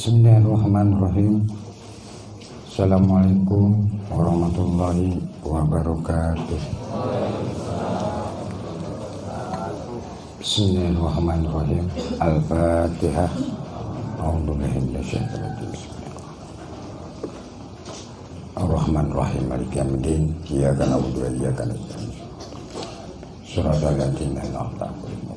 Bismillahirrahmanirrahim. Assalamualaikum warahmatullahi wabarakatuh. Bismillahirrahmanirrahim. Al-Fatihah. A'udzubillahi minasyaitonir rajim. Ar-Rahmanir-Rahim. Maliki yaumiddin. Iyyaka na'budu wa iyyaka nasta'in. Shiratal ladzina an'amta 'alaihim.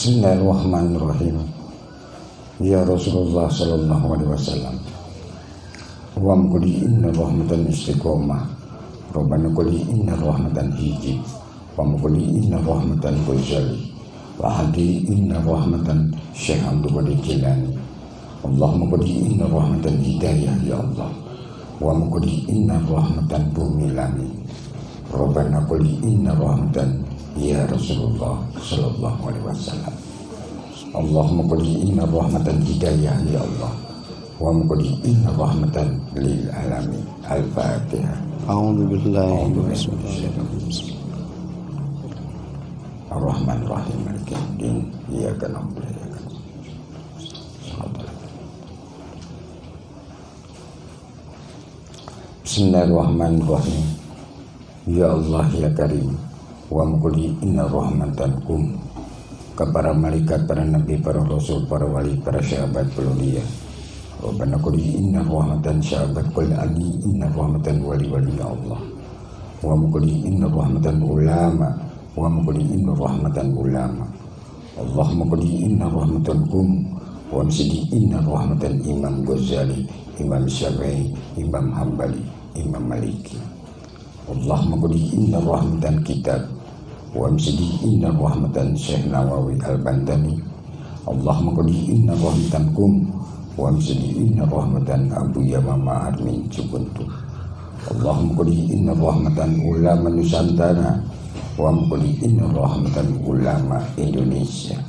Bismillahirrahmanirrahim. Ya Rasulullah sallallahu alaihi wasallam, wa quli inna rahmatan istiqomah, Rabbana quli inna rahmatan hijib, wa quli inna rahmatan kulzali, wa hadi inna rahmatan Syekh Abdul Qadir Jilani. Allahumma quli inna rahmatan hidayah ya Allah, wa quli inna rahmatan bumi langit. Rabbana quli inna rahmatan ya Rasulullah sallallahu alaihi wasallam. Allahumma quli inna rahmatan hidayah ya Allah, wa quli inna rahmatan lil alamin. Al-Fatihah. A'udzu billahi minasyaitonir rajim. Ar-Rahmanir-Rahim. Maliki yaumiddin. Iyyaka na'budu wa iyyaka nasta'in. Bismillahirrahmanirrahim. Ya Allah ya Karim, wa quli inna rahmatankum, kepada malaikat, para nabi, para rasul, para wali, para sahabat mulia. Rabbana quli inna rahmatan sahabat qul ali inna rahmatan wali ya Allah, wa quli inna rahmatan ulama, wa quli inna rahmatan ulama. Allahumma quli inna rahmatankum, wa msidi inna rahmatan Imam Ghazali, Imam Syafi'i, Imam Hambali, Imam Maliki. Allahumma quli inna rahmatan kitab, wa msidi inna rahmatan Syekh Nawawi Al-Bantani. Allahumma quli inna rahmatankum, wa msidi inna rahmatan Abu Yamama Armin Cukuntu. Allahumma quli inna rahmatan ulama Nusantara, wa quli inna rahmatan ulama Indonesia.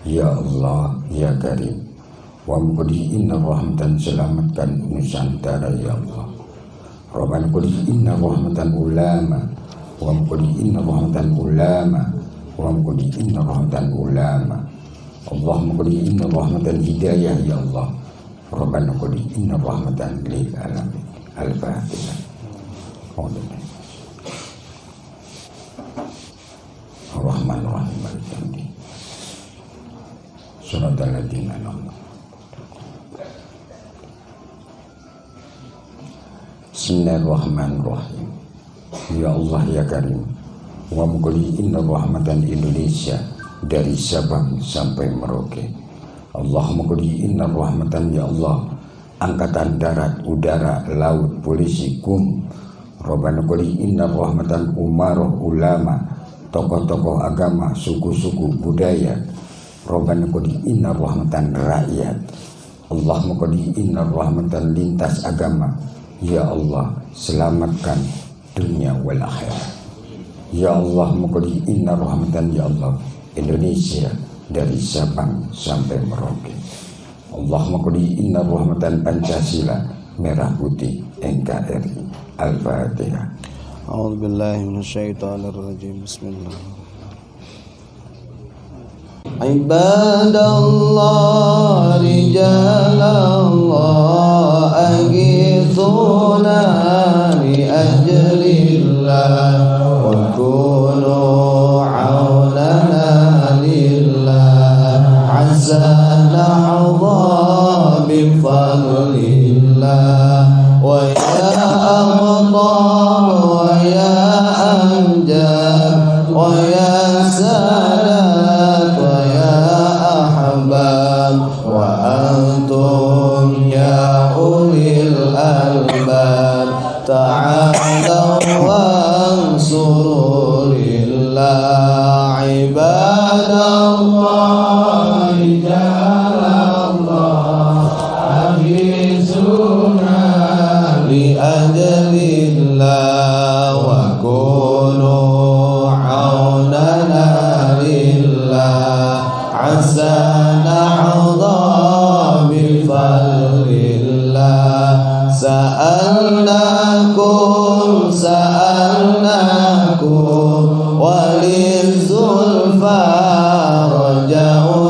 Ya Allah ya Karim, wa quli inna rahmatan selamatkan Nusantara ya Allah. Rabbana quli inna rahmatan ulama, wa quli inna rahmatan ulama, wa quli inna rahmatan ulama. Allahumma quli inna rahmatan hidayah ya Allah. Rabbana quli inna rahmatan lil alamin. Al-Fatihah. Ar-Rahmanir-Rahim. Maliki yaumiddin. Shiratal ladzina an'amta. Bismillahirrahmanirrahim. Ya Allah ya Karim, wa quli inna rahmatan Indonesia, dari Sabang sampai Merauke. Allahumma quli inna rahmatan ya Allah, angkatan darat, udara, laut, polisi, kum. Rabbana quli inna rahmatan umaroh, ulama, tokoh-tokoh agama, suku-suku, budaya. Rabbana quli inna rahmatan rakyat. Allahumma quli inna rahmatan lintas agama. Ya Allah, selamatkan dunia wal akhirat. Ya Allah, quli inna rahmatan ya Allah, Indonesia, dari Sabang sampai Merauke. Allahumma quli inna rahmatan Pancasila, merah putih NKRI. Al-Fatihah. A'udzu billahi minasyaitonir rajim. Bismillah. Ibadallah rijalallah aghithuna bi ajlillah wa kunu aunana lillah azza na'dha bi fadlillah wa ya Allah wa ya amjad wa ya sadat wa ya ahbab wa antum ya ulil albab ta'alaw wansuru lillah ibadallah rijalallah aghithuna li ajlillah wa kunu aunana lillah azza na'dha bi fadlillah sa'alnakum walizulfa raja'u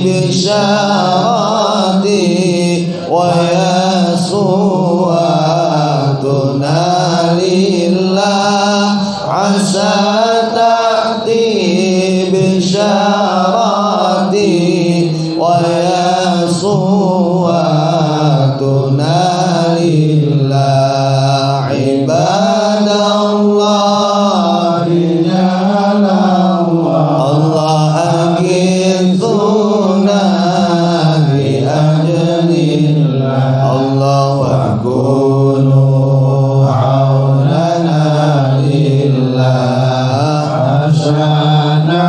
بشارتي ويسوعتنا لله عسى تأتي بشارتي ويسوعتنا لله عباد الله الله أغثنا لأجل الله وكونوا عوننا لله عشانا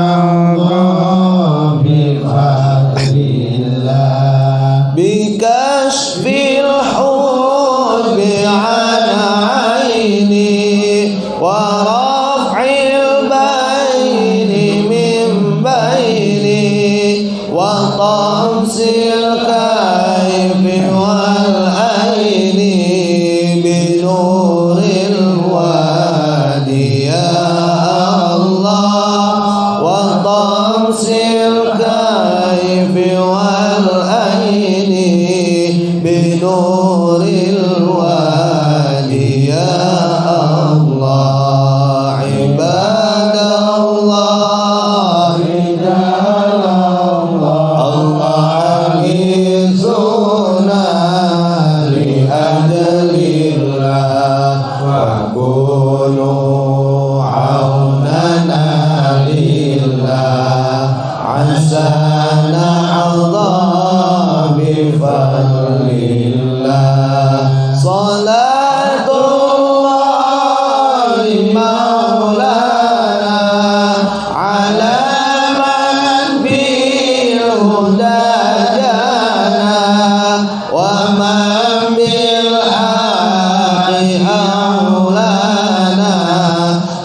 بفضل الله بكشف الحب عن عيني ورفع البين من بيني وطمس الكيف والعين بنور الوادي يا الله وطمس الكيف والعين بنور الوادي يا الله عباد الله الله أغيثنا لأجل الله وكونوا عوننا لله عسى نحظى بفضل الله صلاة الله مولانا على من بالهدى جانا ومن بالحق أولانا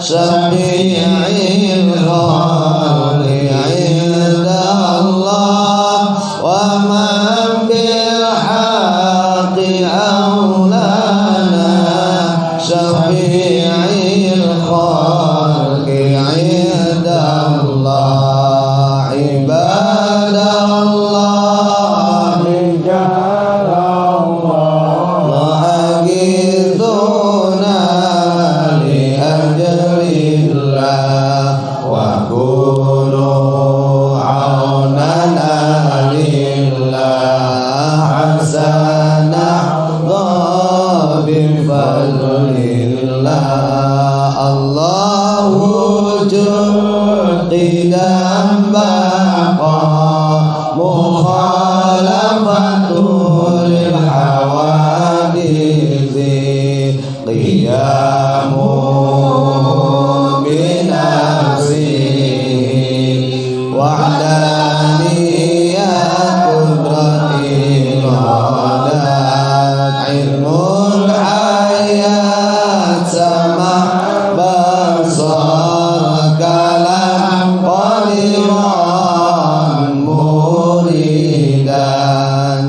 شفيع الخلق عند الله ومن بالحق أولانا شفيع الخلق عند الله عباد الله الله أغيثنا لأجل الله وكونوا عوننا لله عسى نحظى بفضل الله الله جدًا بقى مخالفة للحوادث قيام بنفسه وحدانية قدرتي غدات علم الحياة سمع بصر كلام قديرا مريدا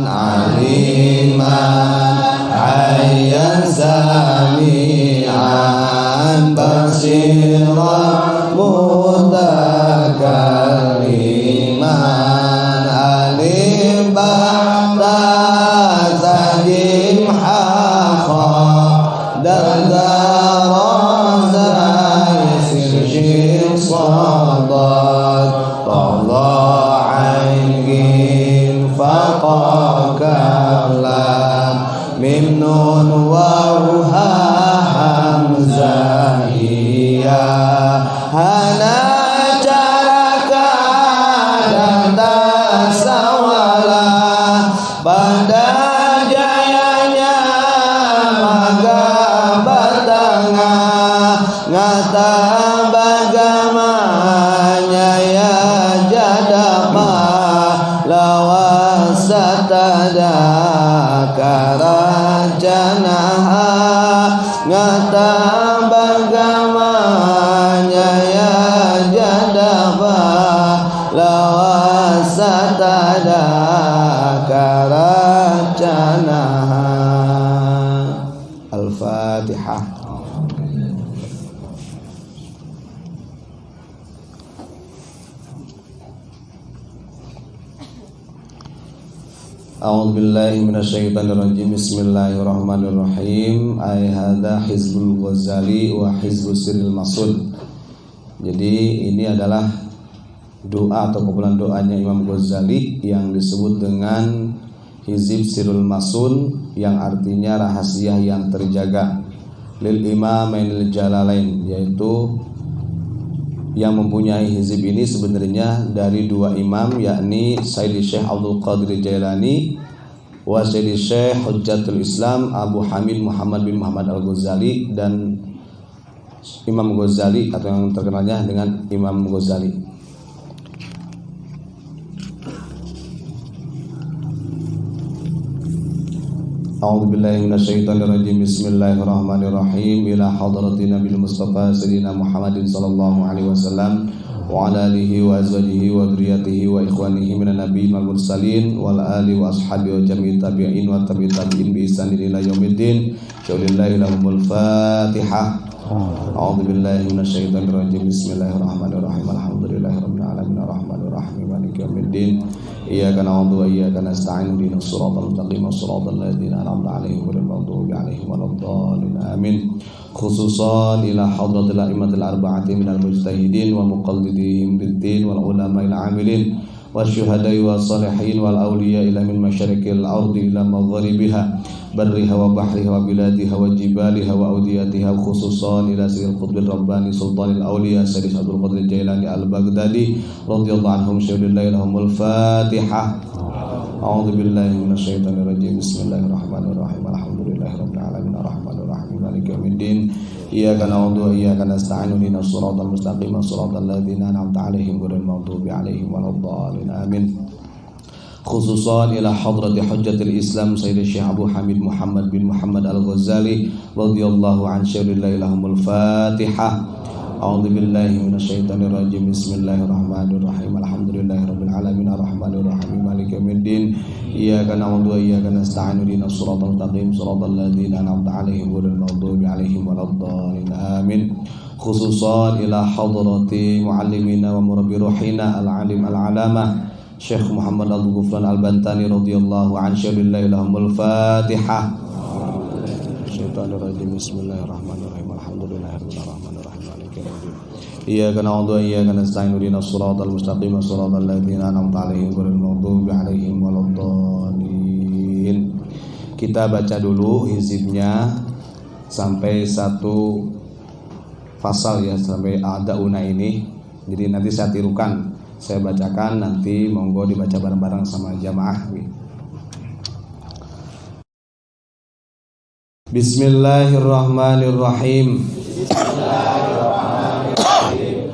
عليما حيا سميعا بصيرا متكلما علم بعد سجم حقا دردار سيسر صدد طلع عين فقا كلام من نون وروها حمزة هي هنا pada jayanya maga batanga ngata bagamanya ya jadama lawasatada karajanaha ngata bagamanya ya jadama lawasatada karajanaha. Al-Fatihah. A'udzubillahi minasyaitonirrajim. Bismillahirrahmanirrahim. Ai hadza Hizbul Ghazali wa Hizbus Sirril Masun. Jadi ini adalah doa atau kumpulan doanya Imam Ghazali yang disebut dengan Hizib Sirrul Masun, yang artinya rahasia yang terjaga. Lil Imamainil Jalalain, yaitu yang mempunyai hizib ini sebenarnya dari dua imam, yakni Sayyidi Syekh Abdul Qadir Jailani wa Sayyidi Syekh Hujjatul Islam Abu Hamid Muhammad bin Muhammad Al-Ghazali, dan Imam Ghazali atau yang terkenalnya dengan Imam Ghazali. A'udzubillahi minasyaitonirrajim. Bismillahirrahmanirrahim. Ila hadratin Nabil Mustafa Sayyidina Muhammadin sallallahu alaihi wasallam wa ala alihi wa azwajihi wa dzurriyyatihi wa ikhwanihi minan nabiyyin wal mursalin wal ali wa ashabi wa jami'i tabi'in wa tabi'in tabi'in bi ihsan ila yaumiddin. Syaulillahi lahumul Fatihah. A'udzubillahi minasyaitonirrajim. Bismillahirrahmanirrahim. Alhamdulillahirabbil alamin arrahmanir rahim maliki yaumiddin. Iyyaka na'budu wa iyyaka nasta'in ihdinas siratal mustaqim siratal ladzina an'amta 'alaihim ghairil maghdubi 'alaihim waladdallin. Amin. Khususan ila hadratil a'immatil arba'ati minal mujtahidin wa muqallidihim bid-din wal ulama'il 'amilin wasyuhada'i wassalihin wal awliya ila min masyariqil ardi ila magharibiha barriha wa bahriha wa biladiha wa jibaliha wa awdiyatiha. Khususan ila sayyidil qutbil rabbani sultanil awliya Sayyid Abdul Qadir Jailani al-Baghdadi radhiyallahu anhum. Syaulillahi lahumul Fatihah. A'udzu billahi minasyaitonir rajim. Bismillahirrahmanirrahim. Alhamdulillahirabbil alamin arrahmanir rahim maliki yaumiddin. Iyyaka na'budu wa iyyaka nasta'in ihdinas siratal mustaqim siratal ladzina an'amta 'alaihim ghairil maghdubi 'alaihim waladdallin. Amin. Khususan ila hadrati Hujjatul Islam Sayyidi Syekh Abu Hamid Muhammad bin Muhammad Al-Ghazali radhiyallahu an. Syaulillahi lahumul Fatihah. A'udzu billahi minasyaitonir rajim. Bismillahirrahmanirrahim. Alhamdulillahirabbil alamin arrahmanir rahim maliki yaumiddin. Iyyaka na'budu wa iyyaka nasta'in ihdinas siratal mustaqim siratal ladzina an'amta 'alaihim ghairil maghdubi 'alaihim waladdallin. Amin. Khususan ila hadrati muallimina wa murabbi ruhina al-alim al-alamah Syekh Muhammad Al-Ghufran Al-Bantani radhiyallahu an. Syaulillahi lahumul Fatihah. Syaitanirrajim. Bismillahirrahmanirrahim. Alhamdulillahirabbil alamin maliki yaumiddin. Iyyaka na'budu wa iyyaka nasta'in ihdinas siratal mustaqim siratal ladzina an'amta 'alaihim ghairil maghdubi 'alaihim waladdallin. Kita baca dulu hizibnya sampai satu pasal ya, sampai a'dauna ini. Jadi nanti saya tirukan, saya bacakan, nanti monggo dibaca bareng-bareng sama jamaah. Bismillahirrahmanirrahim.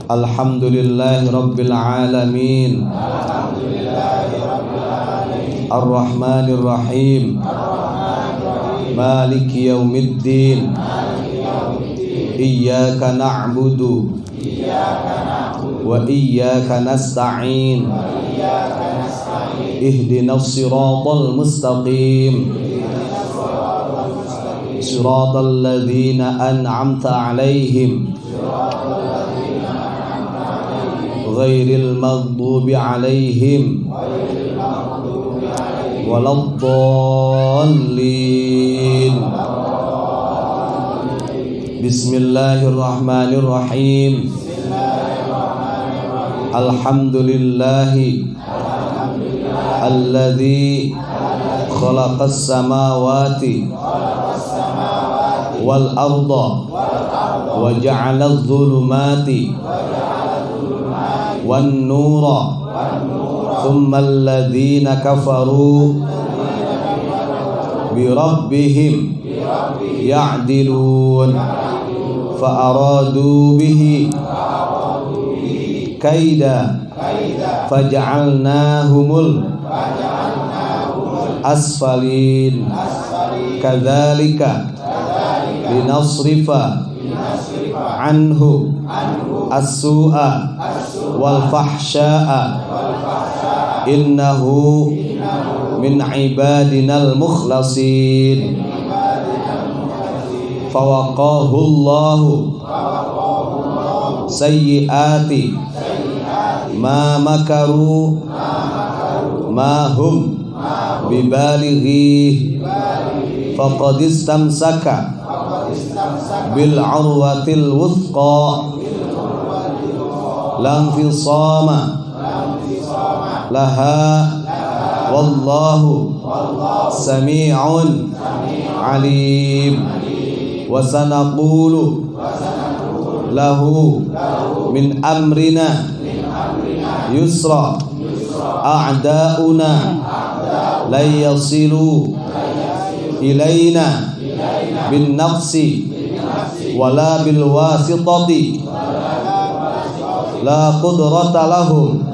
Alhamdulillahi rabbil alamin. Ar-Rahmanir Rahim. Maliki yaumiddin. Iyyaka na'budu wa iyyaka nasta'in. Ihdinas siratal mustaqim siratal ladzina an'amta 'alaihim ghairil maghdubi 'alaihim waladdallin. Bismillahirrahmanirrahim. Alhamdulillahi alladzi khalaqas samawati wal arda wa ja'alaz zulumati wan nura thumma alladhina kafaru bi rabbihim ya'dilun fa aradu bihi kaida faj'alnahumul asfalin kadzalika linasrifa anhu as-su'a wal fahsya'a innahu min ibadinal mukhlasin fawaqahu Allahu sayyiati ma makaru ma hum bibalighi faqad istamsaka bil urwatil wuthqa lam fisama laha wallahu sami'un alim. Wa sanaqulu lahu min amrina yusra a'da'una la yasilu ilaina bin nafsi wala bil wasitati la qudrata lahum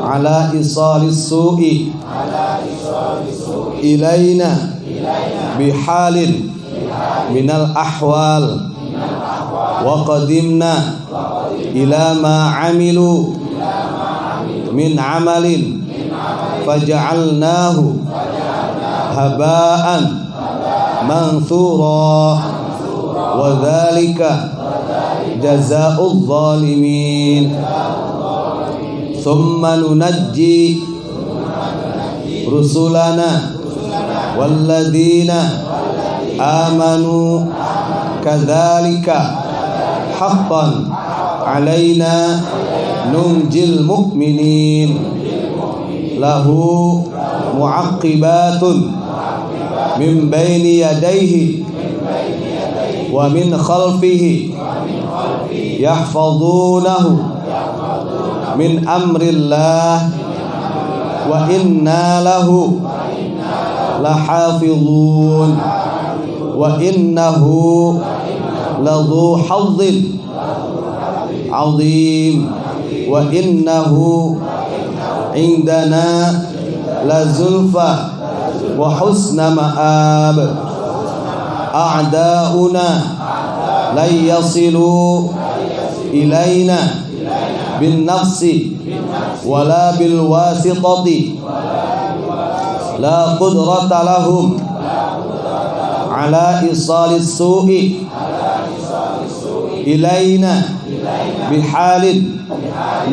ala isalis su'i ilaina bihalin minal ahwal wa qadimna ila ma amilu min amalin faja'alnahu haba'an manthura wa dhalika jazaa'ul zalimin. Thumma nunajji rusulana walladina amanu kadzalika haqqan alaina nunjil mu'minin lahu mu'aqqibatun min baini yadayhi wa min khalfihi yahfazunahu min amrillah wa inna lahu lahafizun wa innahu ladhu hazzin azim wa innahu indana lazulfa wa husna ma'ab. A'da'una la yasilu ilaina bin nafsi wala bil wasitati la qudrata lahum ala isalis su'i ilaina bihalin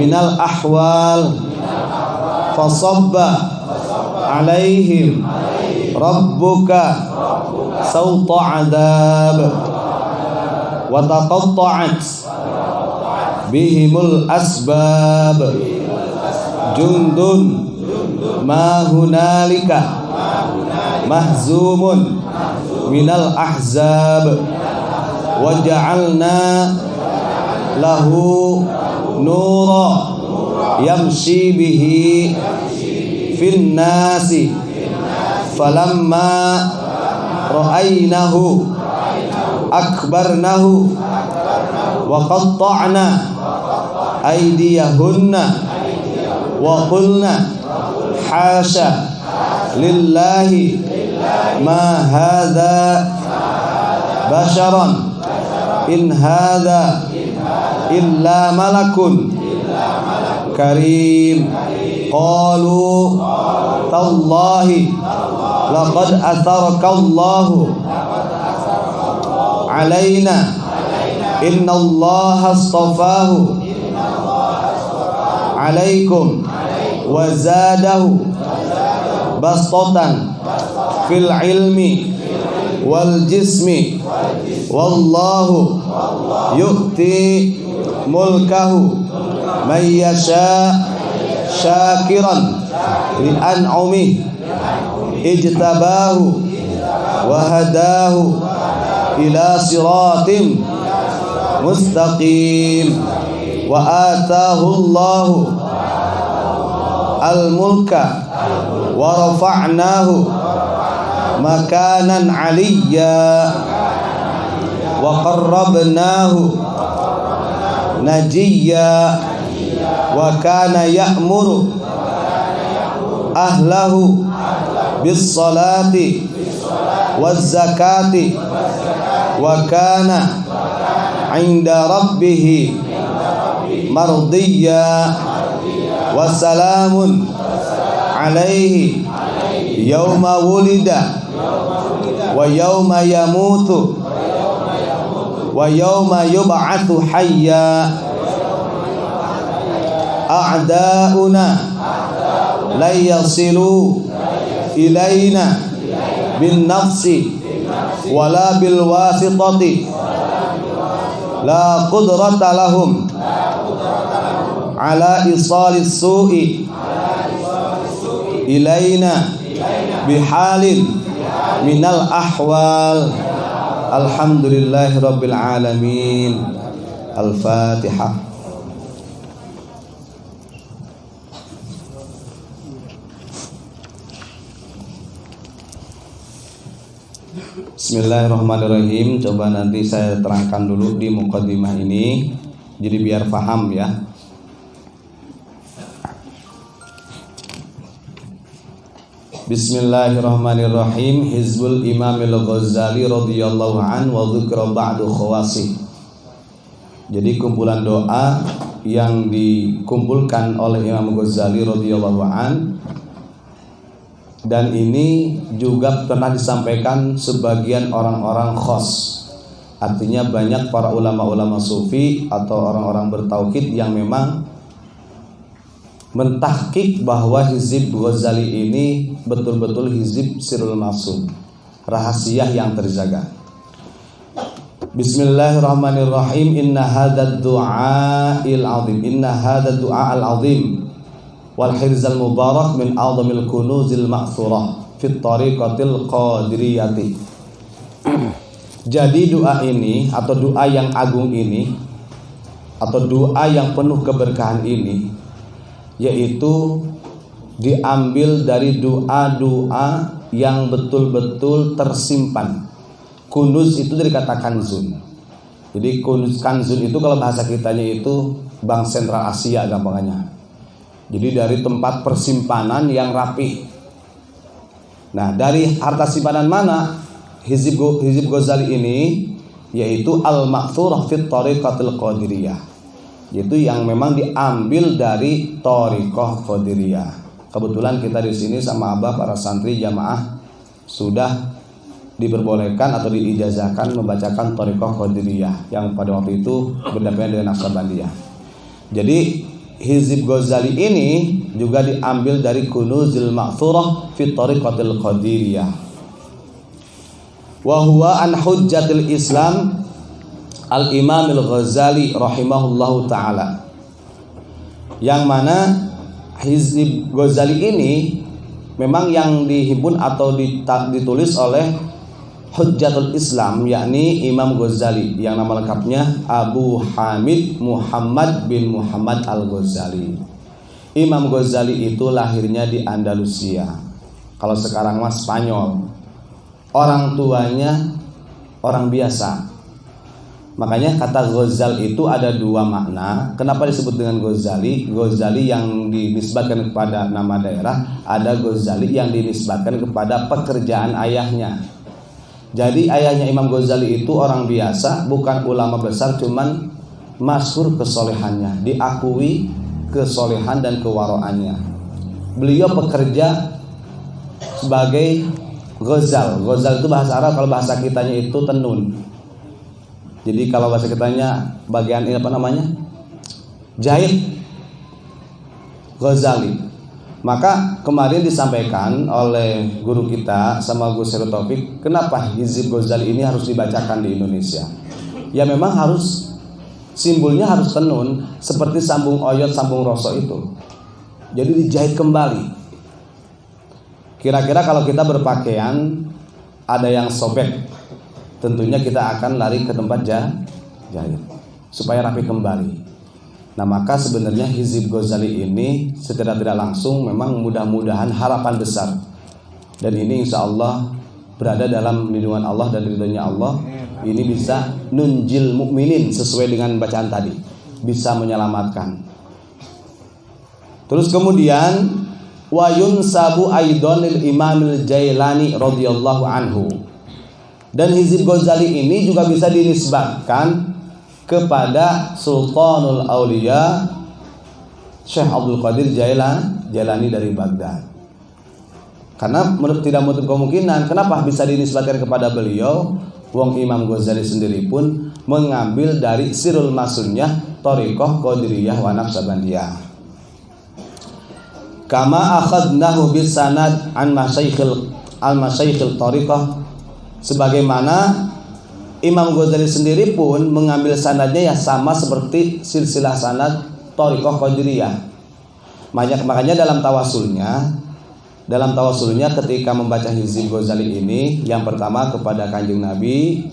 minal ahwal fasabba alaihim rabbuka sawta adab wa taqatta'at bihimul asbab jundun ma hunalika mahzumun minal ahzab wa ja'alna lahu nura yamshi bihi fin nasi falamma ra'aynahu akbarnahu wa qatta'na aydiyahunna wa qulna hasha lillahi ma hadha basharan in hadha illa malakun karim. Qalu tallahi laqad atharaka Allahu alaina inna Allaha astafahu alaikum wa zadahu bastatan fil ilmi wal jismi wallahu yu'ti mulkahu man yasha syakiran li an'umi ijtabahu wa hadahu ila siratim mustaqim wa atahu Allahu al-mulka wa rafa'nahu makanan aliyya wa qarrabnahu najiyya wa kana ya'muru ahlahu bis salati waz zakati wa kana 'inda rabbih mardiyya wa salamun alaihi yauma wulida wa yauma yamutu wa yauma yub'atsu hayya. A'da'una la yasilu ilaina bin nafsi wala bil wasitati la qudrata lahum ala isalis su'i ilaina bihalin minal ahwal. Alhamdulillahi rabbil alamin. Al-Fatihah. Bismillahirrahmanirrahim. Coba nanti saya terangkan dulu di muqaddimah ini, jadi biar paham ya. Bismillahirrahmanirrahim. Hizbul Imamil Ghazali radhiyallahu an wa dzikra ba'du khawasih. Jadi kumpulan doa yang dikumpulkan oleh Imam Ghazali radhiyallahu an, dan ini juga pernah disampaikan sebagian orang-orang khos. Artinya banyak para ulama-ulama sufi atau orang-orang bertauhid yang memang mentahqiq bahwa hizib Ghazali ini betul-betul hizib sirrul masum, rahasia yang terjaga. Bismillahirrahmanirrahim. Inna hadzal du'a'il 'azim, inna hadzal du'a'al 'azim wal hirzal mubarak min a'zamil kunuzil ma'thurah fit tariqatil qadiriyati. Jadi doa ini atau doa yang agung ini atau doa yang penuh keberkahan ini yaitu diambil dari doa-doa yang betul-betul tersimpan. Kunuz itu dari kata kanzun. Jadi kunuz, kanzun itu kalau bahasa kitanya itu Bank Sentral Asia gampangannya. Jadi dari tempat persimpanan yang rapi. Nah, dari harta simpanan mana hizib Ghazali ini? Yaitu al-ma'thurah fit tariqatil qadiriyah, yaitu yang memang diambil dari thariqah qadiriyah. Kebetulan kita di sini sama abah para santri jamaah sudah diperbolehkan atau diijazahkan membacakan thariqah qadiriyah yang pada waktu itu berdampingan dengan Naqsabandiyah. Jadi hizib Ghazali ini juga diambil dari kunuzil ma'thurah fi thariqatil qadiriyah. Wa huwa an hujjatil Islam Al-Imam Al-Ghazali rahimahullahu ta'ala, yang mana hizib Ghazali ini memang yang dihimpun atau ditulis oleh Hujjatul Islam, yakni Imam Ghazali yang nama lengkapnya Abu Hamid Muhammad bin Muhammad Al-Ghazali. Imam Ghazali itu lahirnya di Andalusia, kalau sekarang mah Spanyol. Orang tuanya orang biasa. Makanya kata Ghazal itu ada dua makna. Kenapa disebut dengan Ghazali? Ghazali yang dinisbatkan kepada nama daerah, ada Ghazali yang dinisbatkan kepada pekerjaan ayahnya. Jadi ayahnya Imam Ghazali itu orang biasa, bukan ulama besar, cuman masyhur kesolehannya, diakui kesolehan dan kewaroannya. Beliau bekerja sebagai Ghazal. Ghazal itu bahasa Arab, kalau bahasa kitanya itu tenun. Jadi kalau bahasa kitanya bagian ini apa namanya? Jahit. Ghazali. Maka kemarin disampaikan oleh guru kita sama Gus Heru Taufik, kenapa hizib Ghazali ini harus dibacakan di Indonesia? Ya memang harus, simbolnya harus tenun, seperti sambung oyot, sambung rosok itu. Jadi dijahit kembali. Kira-kira kalau kita berpakaian ada yang sobek, tentunya kita akan lari ke tempat jahit supaya rapi kembali. Nah, maka sebenarnya hizib Ghazali ini secara tidak langsung memang mudah-mudahan harapan besar, dan ini insya Allah berada dalam lindungan Allah dan ridhonya Allah. Ini bisa nunjil mukminin sesuai dengan bacaan tadi, bisa menyelamatkan. Terus kemudian wa yunsabu aidan lil Imamil Jailani radhiyallahu anhu. Dan hizib Ghazali ini juga bisa dinisbatkan kepada Sultanul Auliya Syekh Abdul Qadir Jailani dari Baghdad. Karena tidak menutup kemungkinan, kenapa bisa dinisbatkan kepada beliau? Wong Imam Ghazali sendiri pun mengambil dari Sirrul Masunyah Thariqah Qadiriyah wa Naqsabandiyah. kama akhadnahu bisanad an masyayikhil thariqah, sebagaimana Imam Ghazali sendiri pun mengambil sanadnya yang sama seperti silsilah sanad thariqah Qadiriyah. Makanya dalam tawasulnya ketika membaca Hizib Ghazali ini, yang pertama kepada Kanjeng Nabi,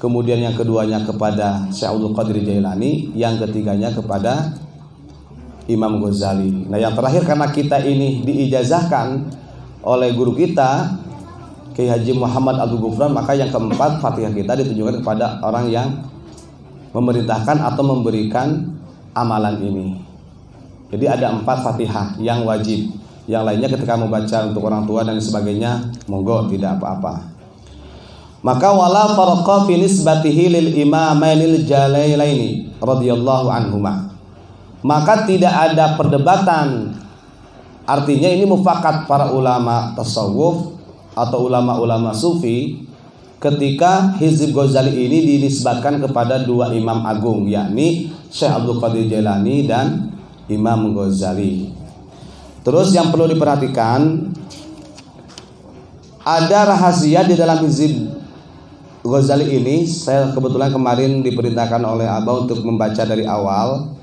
kemudian yang keduanya kepada Syekh Abdul Qadir Jailani, yang ketiganya kepada Imam Ghazali. Nah, yang terakhir karena kita ini diijazahkan oleh guru kita Kiai Haji Muhammad Abdul Ghufran, maka yang keempat Fatihah kita ditujukan kepada orang yang memerintahkan atau memberikan amalan ini. Jadi ada 4 Fatihah yang wajib. Yang lainnya ketika membaca untuk orang tua dan sebagainya, monggo, tidak apa-apa. Maka wala farqa fi nisbatihi lil imamainil jalailaini radhiyallahu anhuma. Maka tidak ada perdebatan. Artinya ini mufakat para ulama tasawuf atau ulama-ulama sufi ketika Hizib Ghazali ini dinisbatkan kepada 2 imam agung, yakni Syekh Abdul Qadir Jailani dan Imam Ghazali. Terus yang perlu diperhatikan, ada rahasia di dalam Hizib Ghazali ini. Saya kebetulan kemarin diperintahkan oleh Abah untuk membaca dari awal.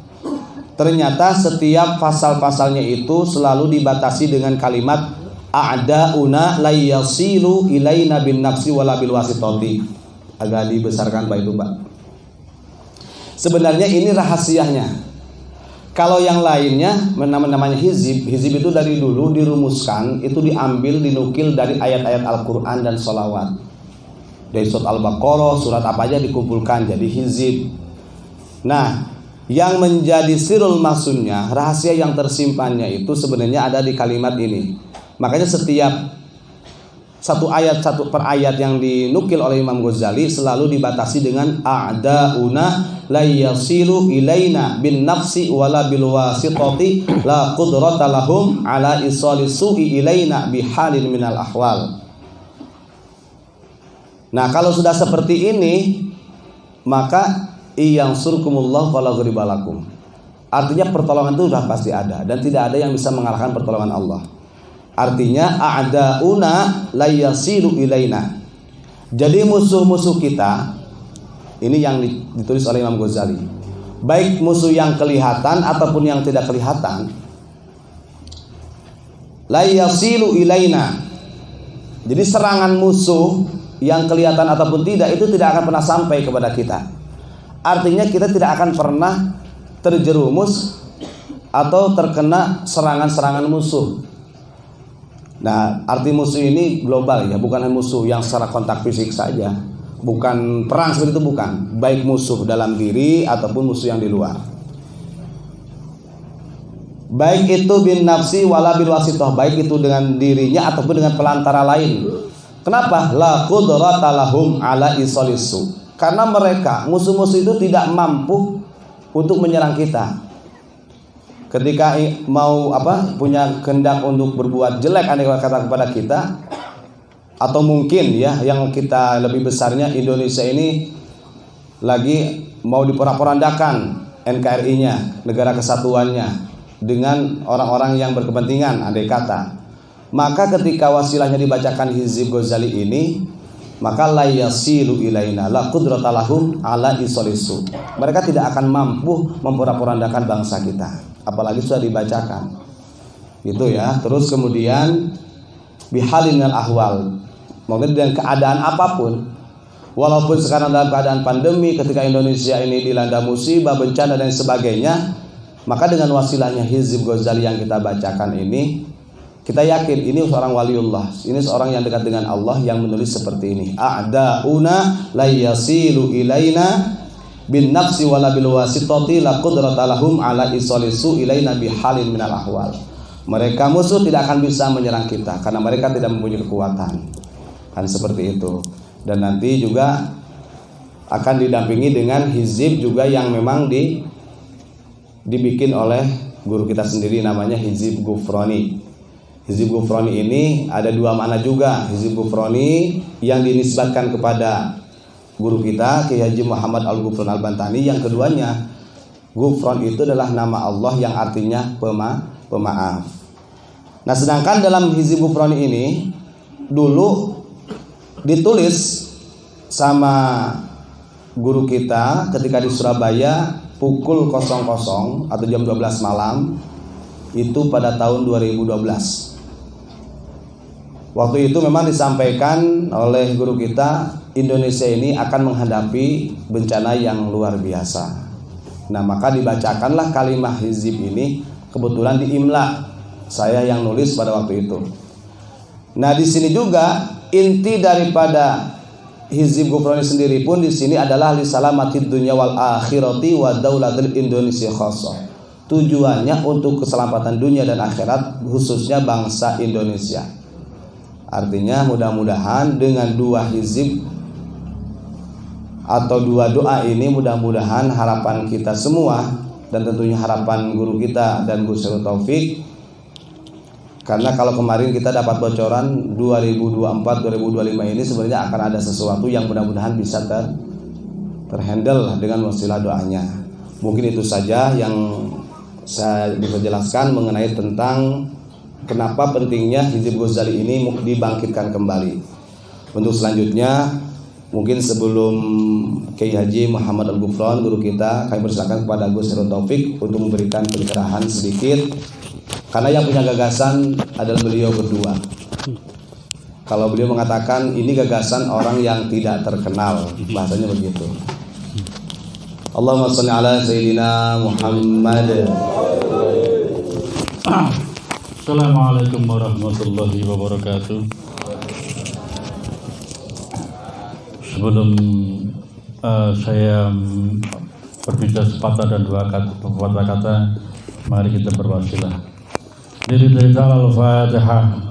Ternyata setiap pasal-pasalnya itu selalu dibatasi dengan kalimat a'dauna la yasilu ilaina bin nafsi wala bil wasitati. Agak dibesarkan Pak itu, Pak. Sebenarnya ini rahasianya. Kalau yang lainnya namanya hizib itu dari dulu dirumuskan, itu diambil, dinukil dari ayat-ayat Al-Quran dan sholawat. Dari surat Al-Baqarah, surat apa aja dikumpulkan jadi hizib. Nah, yang menjadi sirul maksudnya, rahasia yang tersimpannya itu sebenarnya ada di kalimat ini. Makanya setiap satu ayat, satu per ayat yang dinukil oleh Imam Ghazali selalu dibatasi dengan a'dauna la yasilu ilaina bin nafsi wala bil wasitati la qudrata lahum ala isali su'i ilaina bihalin minal ahwal. Nah, kalau sudah seperti ini, maka yang surkumullah fala ghuribalakum. Artinya pertolongan itu sudah pasti ada dan tidak ada yang bisa mengalahkan pertolongan Allah. Artinya a'dauna la yasilu ilaina. Jadi musuh-musuh kita ini yang ditulis oleh Imam Ghazali, baik musuh yang kelihatan ataupun yang tidak kelihatan, la yasilu ilaina. Jadi serangan musuh yang kelihatan ataupun tidak itu tidak akan pernah sampai kepada kita. Artinya kita tidak akan pernah terjerumus atau terkena serangan-serangan musuh. Nah, arti musuh ini global ya, bukan musuh yang secara kontak fisik saja, bukan perang seperti itu, bukan. Baik musuh dalam diri ataupun musuh yang di luar. Baik itu bin nafsi wala bil wasithah, baik itu dengan dirinya ataupun dengan pelantara lain. Kenapa? La qudrata lahum ala isalisu. Karena mereka, musuh-musuh itu tidak mampu untuk menyerang kita. Ketika mau punya kehendak untuk berbuat jelek andai kata kepada kita, atau mungkin ya yang kita lebih besarnya, Indonesia ini lagi mau diporak-porandakan NKRI-nya, negara kesatuannya, dengan orang-orang yang berkepentingan andai kata. Maka ketika wasilahnya dibacakan Hizib Ghazali ini, maka la yasilu ilaina la qudrata lahum ala isalisu. Mereka tidak akan mampu memporak-porandakan bangsa kita, apalagi sudah dibacakan. Gitu ya. Terus kemudian bihalinal ahwal. Mungkin dengan keadaan apapun, walaupun sekarang dalam keadaan pandemi, ketika Indonesia ini dilanda musibah, bencana dan sebagainya, maka dengan wasilahnya Hizib Ghazali yang kita bacakan ini, kita yakin ini seorang waliullah, ini seorang yang dekat dengan Allah yang menulis seperti ini. A'dauna la yasilu ilaina bin nafsi wala bil wasitati la qudrata lahum ala isalisu ilaina bihalin minal ahwal. Mereka musuh tidak akan bisa menyerang kita karena mereka tidak mempunyai kekuatan. Kan seperti itu. Dan nanti juga akan didampingi dengan hizib juga yang memang dibikin oleh guru kita sendiri, namanya Hizib Ghufrani. Hizib Ghufrani ini ada 2 makna juga. Hizib Ghufrani yang dinisbatkan kepada guru kita Kiai Haji Muhammad Al-Ghufran Al-Bantani. Yang keduanya, Ghufran itu adalah nama Allah yang artinya pemaaf. Nah, sedangkan dalam Hizib Ghufrani ini dulu ditulis sama guru kita ketika di Surabaya pukul 00 atau jam 12 malam itu pada tahun 2012. Waktu itu memang disampaikan oleh guru kita, Indonesia ini akan menghadapi bencana yang luar biasa. Nah, maka dibacakanlah kalimah hizib ini, kebetulan di Imla, saya yang nulis pada waktu itu. Nah, di sini juga inti daripada Hizib Ghufrani sendiri pun di sini adalah li salamatid dunya wal akhirati wa daulatil Indonesia khassah. Tujuannya untuk keselamatan dunia dan akhirat, khususnya bangsa Indonesia. Artinya mudah-mudahan dengan dua hizib atau dua doa ini, mudah-mudahan harapan kita semua dan tentunya harapan guru kita dan Gus Syahrul Taufik, karena kalau kemarin kita dapat bocoran 2024-2025 ini sebenarnya akan ada sesuatu yang mudah-mudahan bisa terhandle dengan wasilah doanya. Mungkin itu saja yang saya bisa jelaskan mengenai tentang kenapa pentingnya Hizib Ghazali ini dibangkitkan kembali. Untuk selanjutnya, mungkin sebelum Kiai Haji Muhammad Al-Ghufran guru kita, kami persilakan kepada Gus Syahrul Taufik untuk memberikan pencerahan sedikit, karena yang punya gagasan adalah beliau berdua. Kalau beliau mengatakan ini gagasan orang yang tidak terkenal, bahasanya begitu. Allahumma shalli ala sayyidina Muhammad. Assalamualaikum warahmatullahi wabarakatuh. Sebelum saya berbicara sepatah dan dua kata, mari kita berwasilah. Diri dari Al-Fatihah.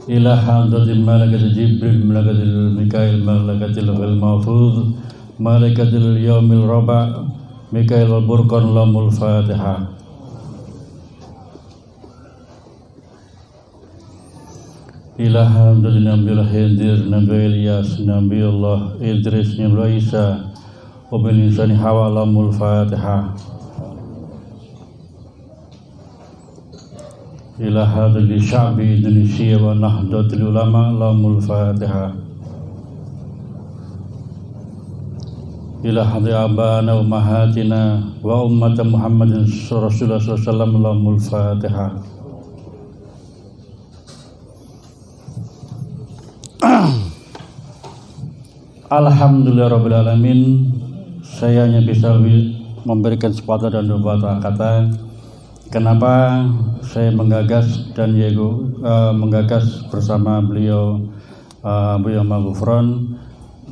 Ila hadratil malakatil Jibril, malakatil Mikail, malakatil Ghil Mahfuz, malakatil Yaumil Raba', Mikail al-Burqan lamul Fatihah. Ilaha dari Nabi Khidir, Nabi Ilyas, Nabi Allah Idris, Nabi Isa, wa bin insani hawa lamul Fatihah. Ilaha dari Syabi Indonesia wa Nahdlatul Ulama lamul Fatihah. Ila hadri abana wa mahatina wa ummata Muhammadin Rasulullah SAW lamul Fatihah. Alhamdulillah Rabbil Alamin. Saya hanya bisa memberikan sepatah dan dua kata. Kenapa saya menggagas dan menggagas bersama beliau Abu Yahya Ghufran.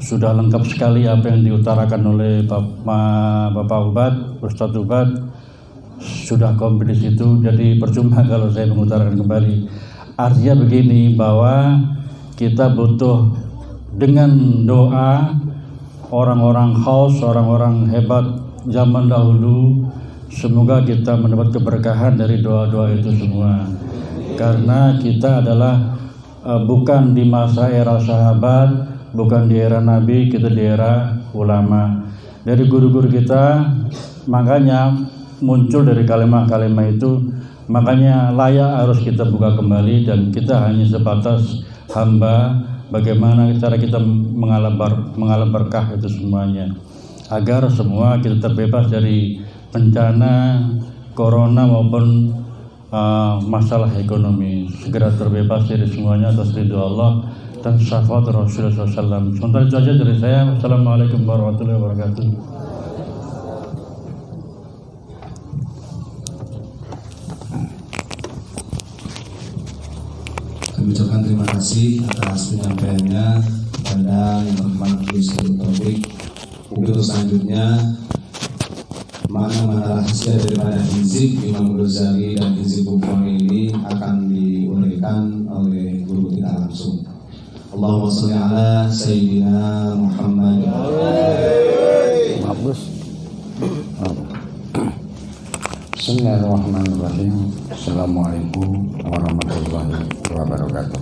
Sudah lengkap sekali apa yang diutarakan oleh Bapak Ubad, Ustadz Ubad, sudah komplit di situ. Jadi percuma kalau saya mengutarakan kembali. Artinya begini, bahwa kita butuh dengan doa orang-orang khaus, orang-orang hebat zaman dahulu. Semoga kita mendapat keberkahan dari doa-doa itu semua. Karena kita adalah bukan di masa era sahabat, bukan di era Nabi, kita di era ulama. Dari guru-guru kita, makanya muncul dari kalimat-kalimat itu, makanya layak harus kita buka kembali, dan kita hanya sebatas hamba. Bagaimana cara kita mengalami berkah itu semuanya, agar semua kita terbebas dari bencana corona maupun masalah ekonomi, segera terbebas dari semuanya atas ridho Allah dan syafaat Rasulullah SAW. Sementara itu saja dari saya. Assalamualaikum warahmatullahi wabarakatuh. Kami ucapkan terima kasih atas penyampaiannya kepada yang berhormat Gus Syahrul Taufik. Untuk selanjutnya, mana rahasia daripada Hizib Imam Ghazali dan Hizib Ghufrani ini akan diuraikan oleh guru kita langsung. Allahumma sholli ala sayyidina Muhammad. Bagus. Bismillahirrahmanirrahim. Assalamualaikum warahmatullahi wabarakatuh.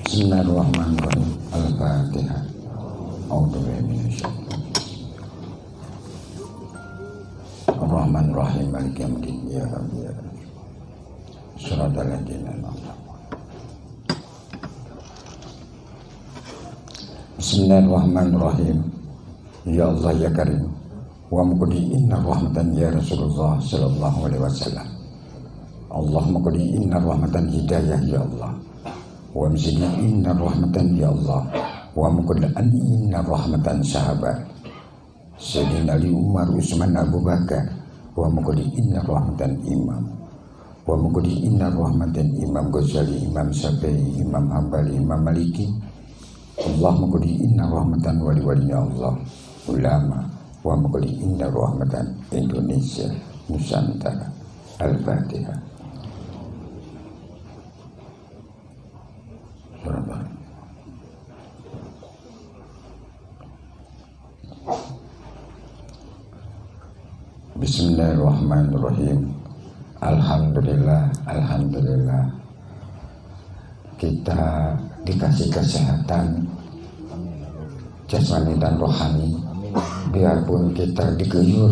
Bismillahirrahmanirrahim. Al-Fatihah. A'udzubillahi minasyaitonir rajim. Ar-Rahman-Rahim Maliki Yawmiddin Iyyaka na'budu wa iyyaka nasta'in Shiratal ladzina an'amta 'alaihim. Bismillahirrahmanirrahim. Ya Allah ya Karim wa muqdi inna rahmatan ya Rasulullah sallallahu alaihi wasallam. Allahumma qdi inna rahmatan hidayah ya Allah wa mzidi inna rahmatan ya Allah wa muqdi inna rahmatan sahabat Sayyidina Ali Umar Utsman Abu Bakar wa muqdi inna rahmatan imam wa muqdi inna rahmatan Imam Ghazali Imam Syafi'i Imam Hambali Imam Maliki. Allahumma qdi inna rahmatan wali-walinya Allah ulama wa muqdi inna rahmatan Indonesia Nusantara. Al-Fatihah. Bismillahirrahmanirrahim. Alhamdulillah, alhamdulillah. Kita dikasih kesehatan jasmani dan rohani. Biarpun kita diguyur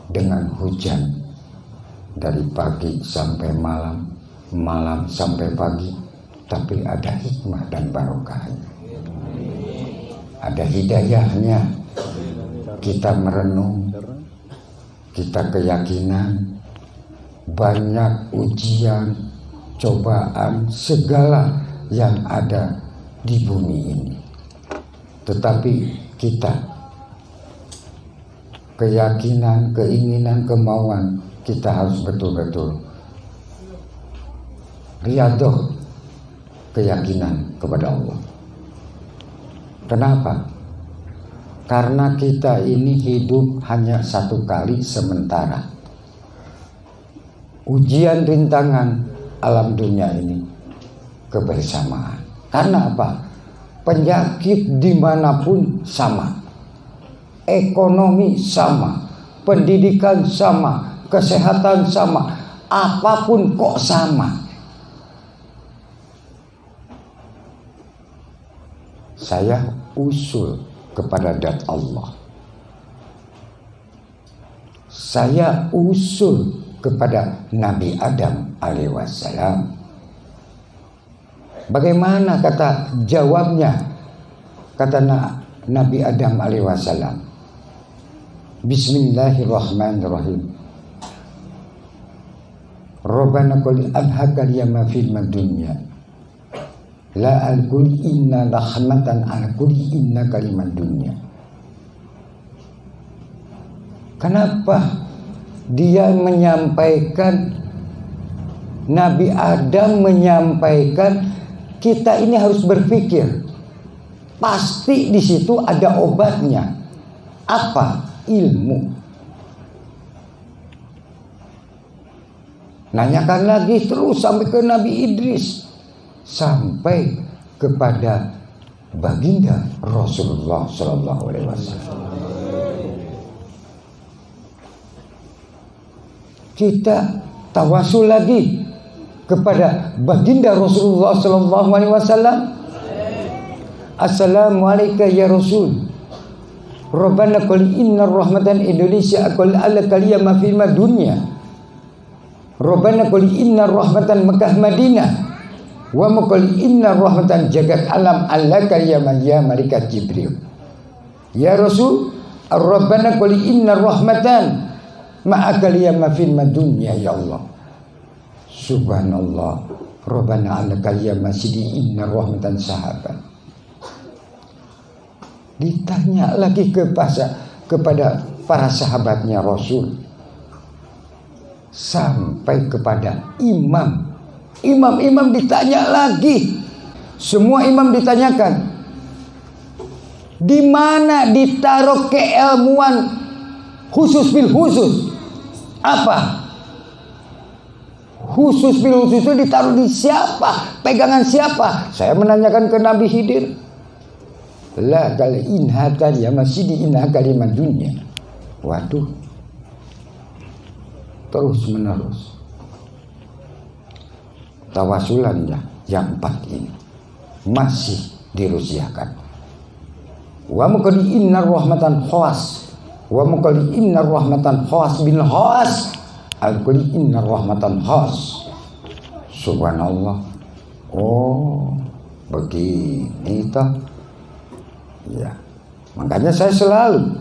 dengan hujan dari pagi sampai malam, malam sampai pagi, tapi ada hikmah dan barokahnya, ada hidayahnya. Kita merenung, kita keyakinan banyak ujian, cobaan, segala yang ada di bumi ini, tetapi kita keyakinan, keinginan, kemauan kita harus betul-betul riyadhah keyakinan kepada Allah. Kenapa? Karena kita ini hidup hanya satu kali sementara. Ujian rintangan alam dunia ini kebersamaan. Karena apa? Penyakit dimanapun sama, ekonomi sama, pendidikan sama, kesehatan sama, apapun kok sama. Saya usul kepada zat Allah. Saya usul kepada Nabi Adam alaihi wassalam. Bagaimana kata jawabnya? Kata Nabi Adam alaihi wassalam, Bismillahirrahmanirrahim. Rabbana qul anhaka liyama fil dunya la al-qul inna rahmatan al-qul inna kalimat dunya. Kenapa dia menyampaikan, Nabi Adam menyampaikan, kita ini harus berpikir, pasti di situ ada obatnya. Apa? Ilmu. Nanyakan lagi terus sampai ke Nabi Idris, sampai kepada baginda Rasulullah Sallallahu Alaihi Wasallam. Kita tawasul lagi kepada baginda Rasulullah Sallallahu Alaihi Wasallam. Assalamualaikum ya Rasul. Rabbana qul inna rahmatan Indonesia qul ala kaliyama fil dunya. Rabbana qul inna rahmatan Makkah Madinah. Wa maqul inna rahmatan jagat alam allaka ya malaikat Jibril. Ya Rasul, Rabbana qul inna rahmatan ma'akal ya mafil dunya ya Allah. Subhanallah. Rabbana allaka ya masidi inna rahmatan sahabat. Ditanya lagi kepada para sahabatnya Rasul, sampai kepada imam ditanya lagi. Semua imam ditanyakan, di mana ditaruh keilmuan khusus bil khusus? Apa? Khusus bil khusus itu ditaruh di siapa? Pegangan siapa? Saya menanyakan ke Nabi Khidir. La kal inhatan ya masih di inha kalimat dunia. Waduh, terus menerus tawasulannya yang 4 ini masih dirusiakan. Wa mukadi innar rahmatan khawas Wa mukali inna rahmatan khas bil khas. Al-kuli inna rahmatan khas. Subhanallah. Oh, begini toh. Ya. Makanya saya selalu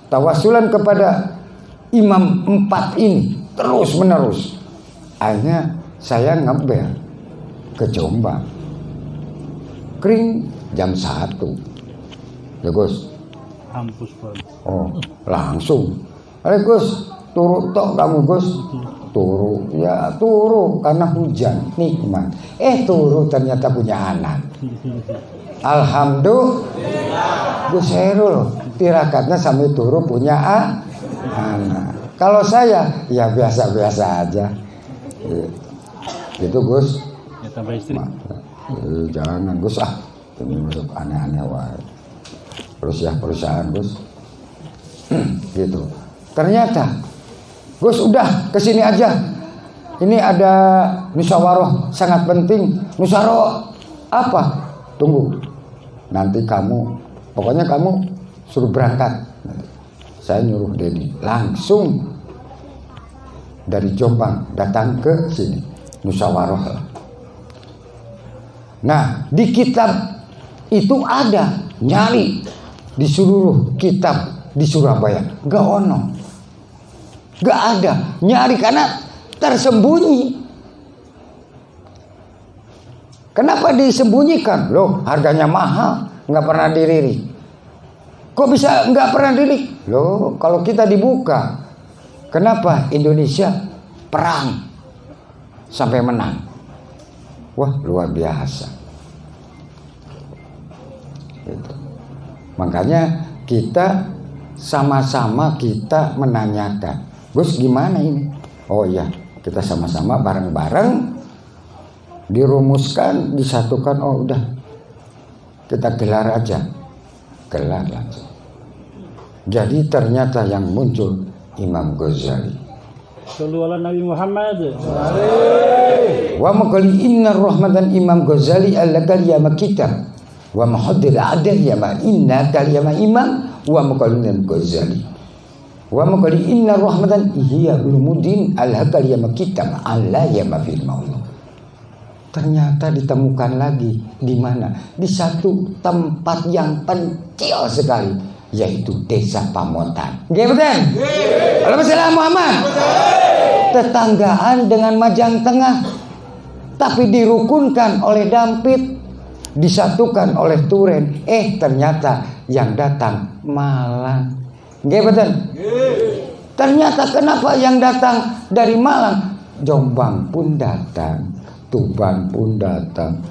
tawasulan kepada imam 4 ini terus menerus. Akhirnya saya ngebel ke Jombang. Kering jam 1. Ya Gus. Hampus Pak. Oh, langsung. Gus, turu tok kamu Gus. Turu, ya turu karena hujan, nikmat. Turu ternyata punya anak. Alhamdulillah. Gus Herul tirakatnya sampai turu punya anak. Kalau saya ya biasa-biasa aja. Gitu Gus. Ya tambah istri. Jangan Gus ini masuk aneh-aneh wae. Perusahaan Gus. Gitu. Ternyata Gus udah kesini aja. Ini ada musyawarah sangat penting. Musyawarah apa? Tunggu. Nanti pokoknya kamu suruh berangkat. Saya nyuruh Dedi langsung dari Jombang datang ke sini musyawarah. Nah, di kitab itu ada nyari di seluruh kitab di Surabaya. Gak ono. Gak ada. Nyari karena tersembunyi. Kenapa disembunyikan? Loh, harganya mahal, nggak pernah dirilik. Kok bisa nggak pernah dirilik? Loh, kalau kita dibuka, kenapa Indonesia perang sampai menang? Wah, luar biasa. Gitu. Makanya kita sama-sama kita menanyakan, Gus gimana ini? Oh iya, kita sama-sama bareng-bareng dirumuskan, disatukan. Oh udah, kita gelar aja, gelar langsung. Jadi ternyata yang muncul Imam Ghazali. Sallu ala Nabi Muhammad. Wa maqali inna rahmatan Imam Ghazali al-lakal yama kitab wa mahaddil adil yama inna kal yama imam wa maqali Ghazali. Wa maqali inna rahmatan hiya ulumuddin al-hakal yama kitab alla yama fil maula. Ternyata ditemukan lagi di mana? Di satu tempat yang pencil sekali, yaitu Desa Pamotan. Nggih betul? Allahumma Muhammad. Tetanggaan dengan Majang Tengah, tapi dirukunkan oleh Dampit, disatukan oleh Turen. Ternyata yang datang Malang. Nggih betul? Ternyata kenapa yang datang dari Malang? Jombang pun datang, Tuban pun datang.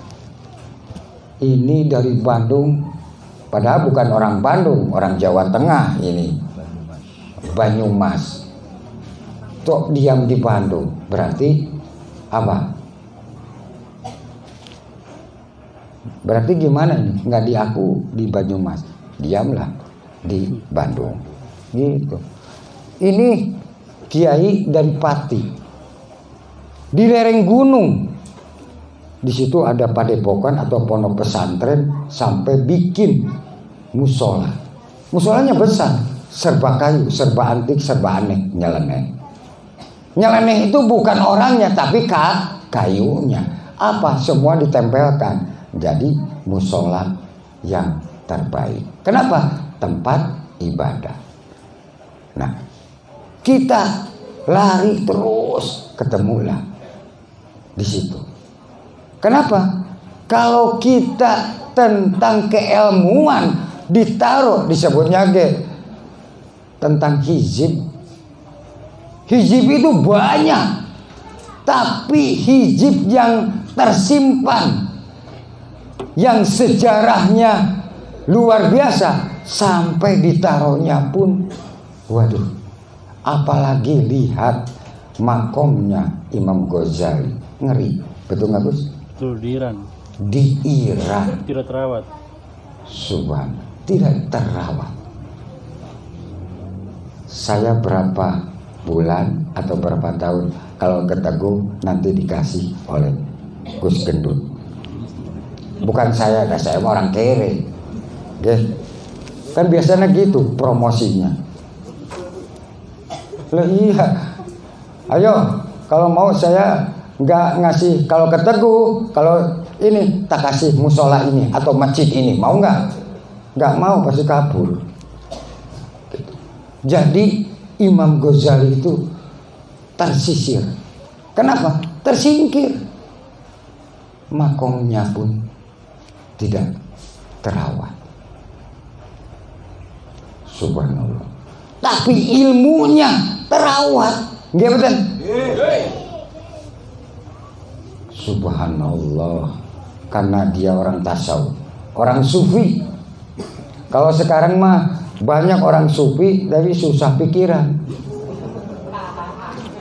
Ini dari Bandung, padahal bukan orang Bandung, orang Jawa Tengah ini. Banyumas. Tok diam di Bandung, berarti apa? Berarti gimana ini? Nggak diaku di Banyumas, diamlah di Bandung. Gitu. Ini kiai dari Pati. Di lereng gunung. Di situ ada padepokan atau pondok pesantren sampai bikin musola. Musolanya besar, serba kayu, serba antik, serba aneh, nyeleneh. Nyeleneh itu bukan orangnya tapi kayunya. Apa? Semua ditempelkan. Jadi musola yang terbaik. Kenapa? Tempat ibadah. Nah, kita lari terus ketemulah di situ. Kenapa? Kalau kita tentang keilmuan ditaruh, disebutnya tentang hizib. Hizib itu banyak, tapi hizib yang tersimpan, yang sejarahnya luar biasa, sampai ditaruhnya pun, waduh, apalagi lihat makomnya Imam Ghazali, ngeri, betul nggak Gus? Betul, di Iran. Di Iran. Tidak terawat. Subhan, tidak terawat. Saya berapa bulan atau berapa tahun kalau ke Teguh nanti dikasih oleh Gus Gendut. Bukan saya orang kere. Kan biasanya gitu promosinya. Lah iya. Ayo, kalau mau saya nggak ngasih, kalau ke Teguh, kalau ini tak kasih musola ini atau masjid ini, mau nggak? Nggak mau, pasti kabur. Jadi Imam Ghazali itu tersisir. Kenapa? Tersingkir. Makomnya pun tidak terawat. Subhanallah. Tapi ilmunya terawat. Nggih betul? Subhanallah. Karena dia orang tasawuf, orang sufi. Kalau sekarang mah banyak orang sufi tapi susah pikiran.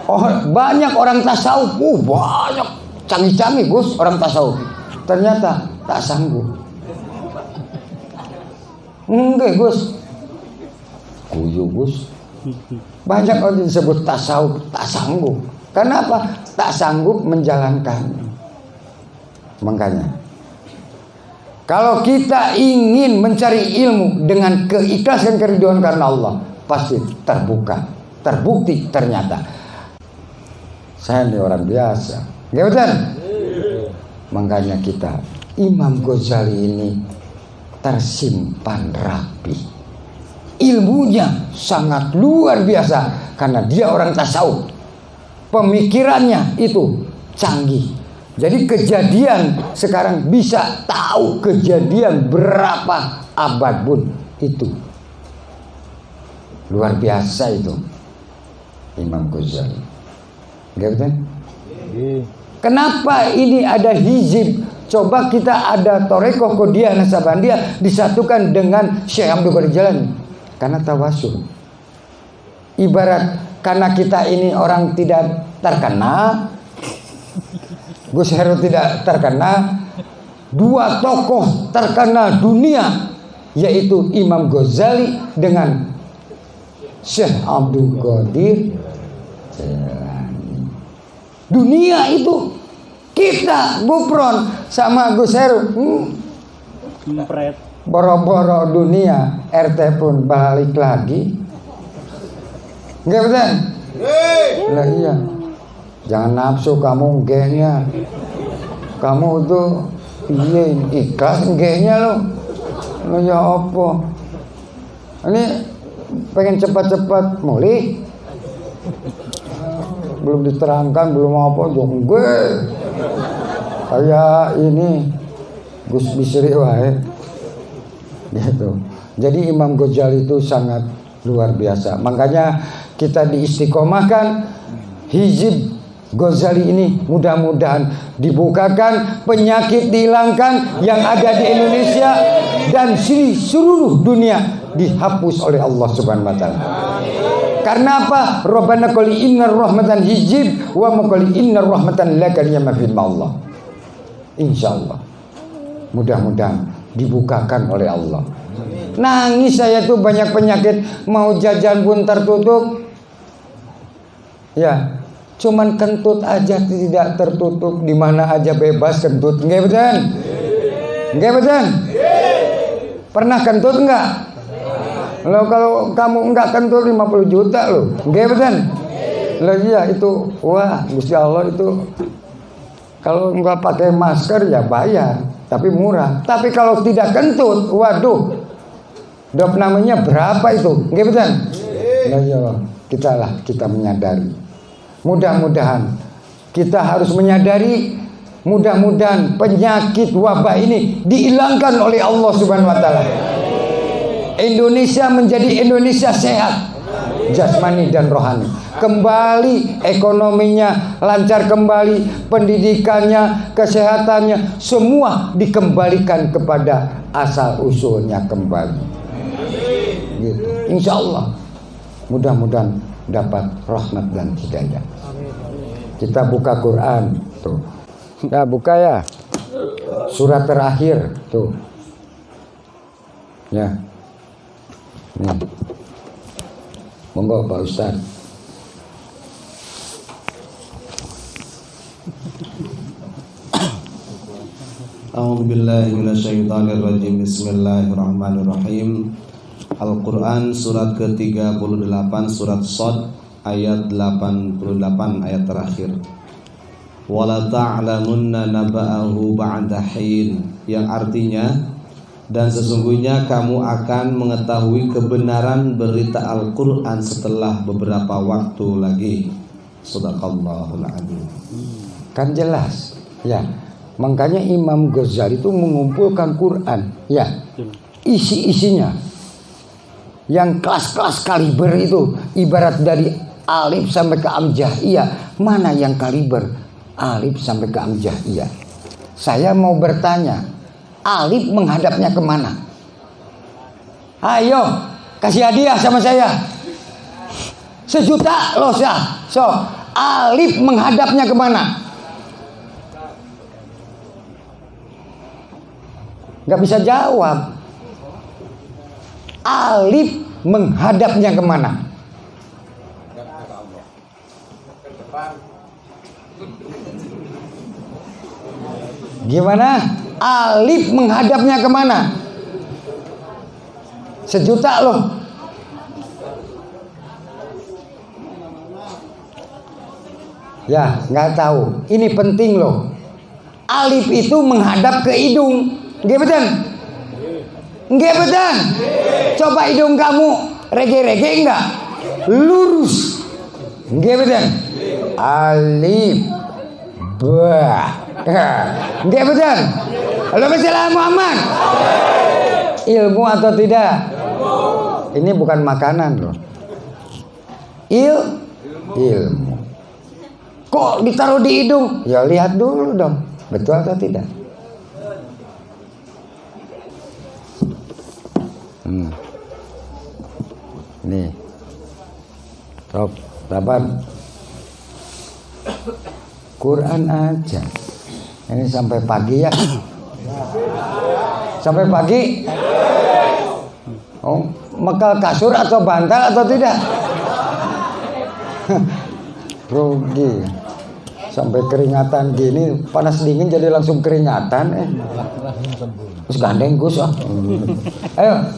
Oh, banyak orang tasawuf, banyak canggih-canggih Gus orang tasawuf. Ternyata tak sanggup. Enggak Gus, kuyu Gus. Banyak orang disebut tasawuf tak sanggup. Kenapa? Tak sanggup menjalankan. Makanya, kalau kita ingin mencari ilmu dengan keikhlasan keridhaan karena Allah, pasti terbuka, terbukti ternyata. Saya ini orang biasa, nggak betul? Makanya kita, Imam Ghazali ini tersimpan rapi. Ilmunya sangat luar biasa karena dia orang tasawuf. Pemikirannya itu canggih. Jadi kejadian sekarang bisa tahu kejadian berapa abad pun itu. Luar biasa itu Imam Ghazali. Gak betul? Kenapa ini ada hizib? Coba kita ada Torekoh Qodiyah Nasabandiyah disatukan dengan Syekh Abdul Qadir Jilani. Karena tawasul. Ibarat karena kita ini orang tidak terkenal, Gus Heru tidak terkenal, dua tokoh terkenal dunia yaitu Imam Ghazali dengan Syekh Abdul Qadir Jilani. Dunia itu kita Gupron sama Gus Heru boro-boro dunia, RT pun balik lagi. Nggak betul? Lah iya. Jangan nafsu kamu gengnya. Kamu tuh iya ikhlas gengnya lo. Lo ya apa? Ini pengen cepat-cepat mulih. Belum diterangkan, belum apa, dong gue kayak ini Gus Bisri wae gitu. Jadi Imam Ghazali itu sangat luar biasa. Makanya kita diistiqomahkan hizib Ghazali ini, mudah-mudahan dibukakan, penyakit dihilangkan yang ada di Indonesia dan di seluruh dunia dihapus oleh Allah Subhanahu wa taala. Karena apa? Rabbana qali innar rahmatan hijib wa maqali innar rahmatan laka yamafil Allah. Insyaallah. Mudah-mudahan dibukakan oleh Allah. Nangis saya tuh banyak penyakit, mau jajan pun tertutup. Ya, cuman kentut aja tidak tertutup, di mana aja bebas kentut. Nggak betul? Nggak betul? Pernah kentut enggak? Lo kalau kamu enggak kentut 50 juta lo, nggak betul? Lo iya itu, wah Gusti Allah itu kalau enggak pakai masker ya bayar, tapi murah. Tapi kalau tidak kentut, waduh, dop namanya berapa itu, nggak betul? Nah, ya, kita menyadari. Mudah-mudahan kita harus menyadari, mudah-mudahan penyakit wabah ini dihilangkan oleh Allah Subhanahu wa taala. Indonesia menjadi Indonesia sehat jasmani dan rohani. Kembali ekonominya lancar kembali, pendidikannya, kesehatannya semua dikembalikan kepada asal usulnya kembali. Gitu. Insya Allah mudah-mudahan dapat rahmat dan hidayah. Kita buka Quran tuh. Nah, buka ya. Surat terakhir tuh. Ya. Nih. Monggo Pak Ustaz. A'udzubillahi minasyaitonirrajim. Bismillahirrahmanirrahim. Al-Quran surat ke-38 surat Shad ayat 88 ayat terakhir. Wala ta'lamunna naba'ahu ba'da hin, yang artinya dan sesungguhnya kamu akan mengetahui kebenaran berita Al-Qur'an setelah beberapa waktu lagi. Shadaqallahul adzim. Kan jelas ya. Makanya Imam Ghazali itu mengumpulkan Quran ya, isi-isinya yang kelas-kelas kaliber itu, ibarat dari alif sampai ke amjah. Iya, mana yang kaliber alif sampai ke amjah? Iya. Saya mau bertanya, alif menghadapnya kemana? Ayo, kasih hadiah sama saya. 1 juta loh sah. So, alif menghadapnya kemana? Gak bisa jawab. Alif menghadapnya kemana? Gimana? Alif menghadapnya kemana? 1 juta loh. Ya, nggak tahu. Ini penting loh. Alif itu menghadap ke hidung. Nggak betul? Nggak betul? Coba hidung kamu rege-rege enggak? Lurus. Nggak betul? Alif ba. Nggak betul? Allahumma shalli ala Muhammad. Ilmu atau tidak? Ini bukan makanan loh. Ilmu. Kok ditaruh di hidung? Ya lihat dulu dong, betul atau tidak? Nih, top, sabar. Quran aja. Ini sampai pagi ya? Sampai pagi? Oh, mekal kasur atau bantal atau tidak? Rugi. Sampai keringatan gini, panas dingin jadi langsung keringatan. Terus gandeng Gus. Ayo.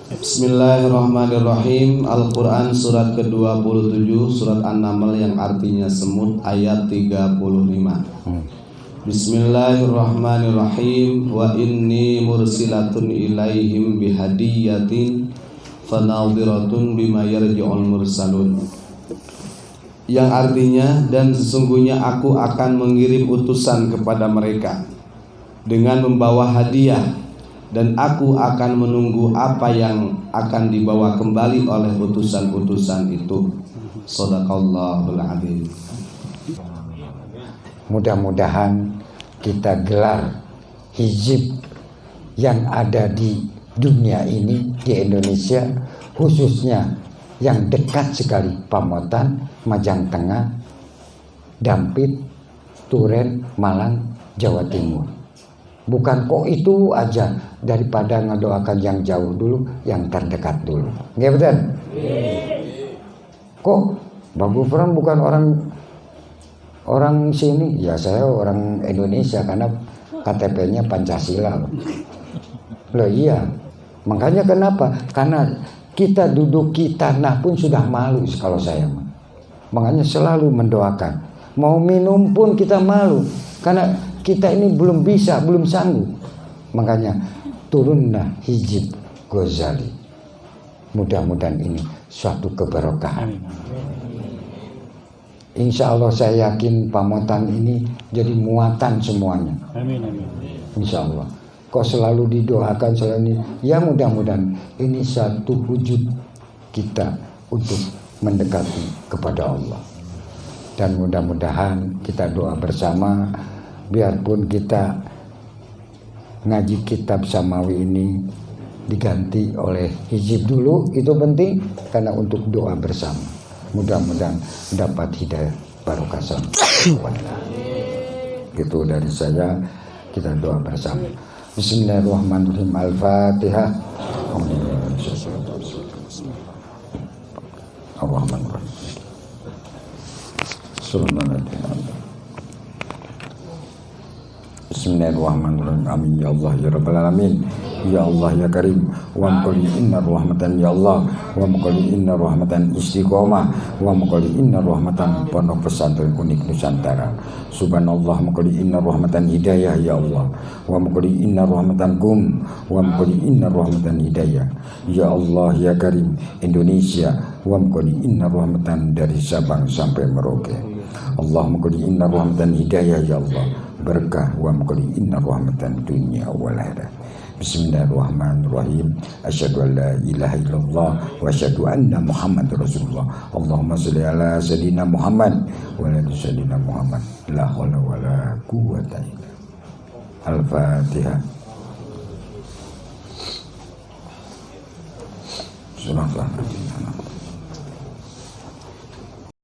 Bismillahirrahmanirrahim. Al-Quran surat ke-27, surat An-Naml yang artinya semut, ayat 35. Bismillahirrahmanirrahim. Wa inni mursilatun ilaihim bihadiyatin fanadhiratun bima yarji'ul mursalun. Yang artinya, dan sesungguhnya aku akan mengirim utusan kepada mereka dengan membawa hadiah, dan aku akan menunggu apa yang akan dibawa kembali oleh utusan-utusan itu. Shadaqallahul adzim. Mudah-mudahan kita gelar hizib yang ada di dunia ini, di Indonesia khususnya yang dekat sekali, Pamotan, Majang Tengah, Dampit, Turen, Malang, Jawa Timur. Bukan kok itu aja, daripada ngedoakan yang jauh dulu, yang terdekat dulu. Nggak betul? Kok Bang Gufron bukan orang sini? Ya saya orang Indonesia karena KTP-nya Pancasila. Loh iya, makanya kenapa? Karena kita duduk di tanah pun sudah malu kalau saya. Makanya selalu mendoakan. Mau minum pun kita malu. Karena kita ini belum bisa, belum sanggup. Makanya turunlah hizib Ghazali. Mudah-mudahan ini suatu keberkahan. Insya Allah saya yakin Pamotan ini jadi muatan semuanya. Amin, amin. Insya Allah. Kok selalu didoakan selalu ini, ya mudah-mudahan ini satu wujud kita untuk mendekati kepada Allah. Dan mudah-mudahan kita doa bersama, biarpun kita ngaji kitab samawi ini diganti oleh hizib dulu, itu penting karena untuk doa bersama. Mudah-mudahan dapat hidayah barokah sama. Itu dari saya, kita doa bersama. Bismillahirrahmanirrahim. Al-Fatihah. Bismillahirrahmanirrahim. Amin ya Allah ya Rabbal alamin. ya Allah ya Karim, wa mukoli inna rahmatan ya Allah, wa mukoli inna rahmatan istiqomah, wa mukoli inna rahmatan pondok pesantren unik Nusantara. Subhanallah, mukoli inna rahmatan hidayah ya Allah, wa mukoli inna rahmatan kum, wa mukoli inna rahmatan hidayah ya Allah ya Karim. Indonesia, wa mukoli inna rahmatan dari Sabang sampai Merauke. Allahumma qul inna rahmatan hidayah ya Allah, berkah wa qul inna rahmatan dunya wal akhirah. Bismillahirrahmanirrahim. Asyhadu an la ilaha illallah wa asyhadu anna Muhammadar Rasulullah. Allahumma shalli ala sayidina Muhammad wa ala sayidina Muhammad. La haula wala quwwata illa billah. Al-Fatihah. Subhanallah.